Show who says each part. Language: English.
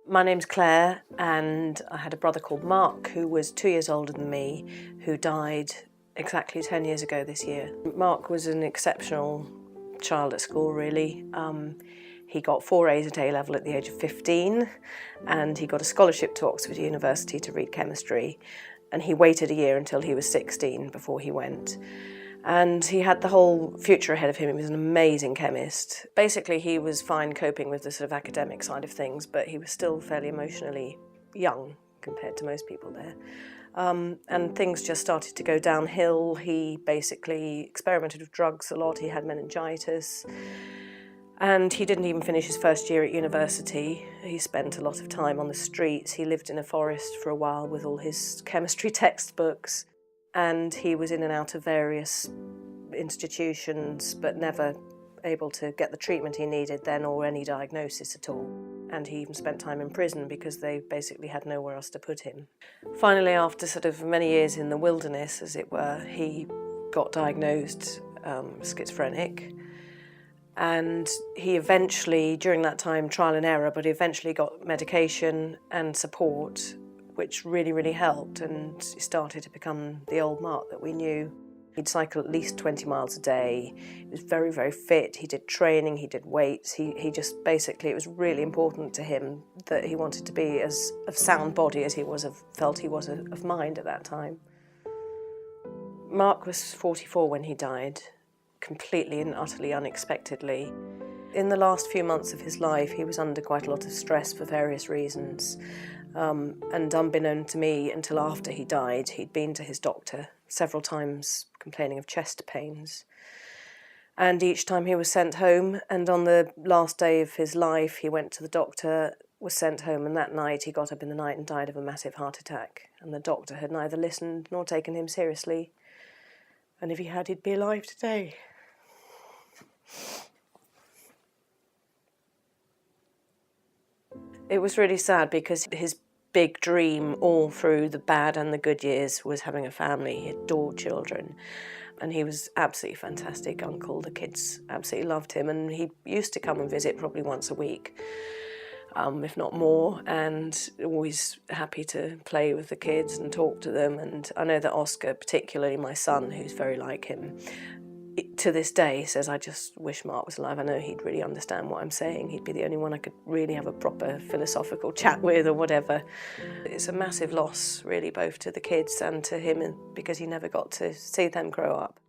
Speaker 1: My name's Claire, and I had a brother called Mark who was 2 years older than me, who died exactly 10 years ago this year. Mark was an exceptional child at school, really. He got 4 A's at A-level at the age of 15, and he got a scholarship to Oxford University to read chemistry, and he waited a year until he was 16 before he went. And he had the whole future ahead of him. He was an amazing chemist. Basically, he was fine coping with the sort of academic side of things, but he was still fairly emotionally young compared to most people there. And things just started to go downhill. He basically experimented with drugs a lot. He had meningitis. And he didn't even finish his first year at university. He spent a lot of time on the streets. He lived in a forest for a while with all his chemistry textbooks. And he was in and out of various institutions, but never able to get the treatment he needed then or any diagnosis at all. And he even spent time in prison because they basically had nowhere else to put him. Finally, after sort of many years in the wilderness, as it were, he got diagnosed schizophrenic. And he eventually, during that time, trial and error, but he eventually got medication and support, which really, really helped, and he started to become the old Mark that we knew. He'd cycle at least 20 miles a day. He was very, very fit. He did training, he did weights. He just basically, it was really important to him that he wanted to be as of sound body as he was felt he was of mind at that time. Mark was 44 when he died, completely and utterly unexpectedly. In the last few months of his life, he was under quite a lot of stress for various reasons. And unbeknown to me, until after he died, he'd been to his doctor several times complaining of chest pains. And each time he was sent home, and on the last day of his life, he went to the doctor, was sent home, and that night he got up in the night and died of a massive heart attack. And the doctor had neither listened nor taken him seriously. And if he had, he'd be alive today. It was really sad because his big dream all through the bad and the good years was having a family. He adored children, and he was absolutely fantastic uncle. The kids absolutely loved him, and he used to come and visit probably once a week, if not more, and always happy to play with the kids and talk to them. And I know that Oscar, particularly my son, who's very like him, to this day says, I just wish Mark was alive. I know he'd really understand what I'm saying. He'd be the only one I could really have a proper philosophical chat with or whatever. It's a massive loss, really, both to the kids and to him, because he never got to see them grow up.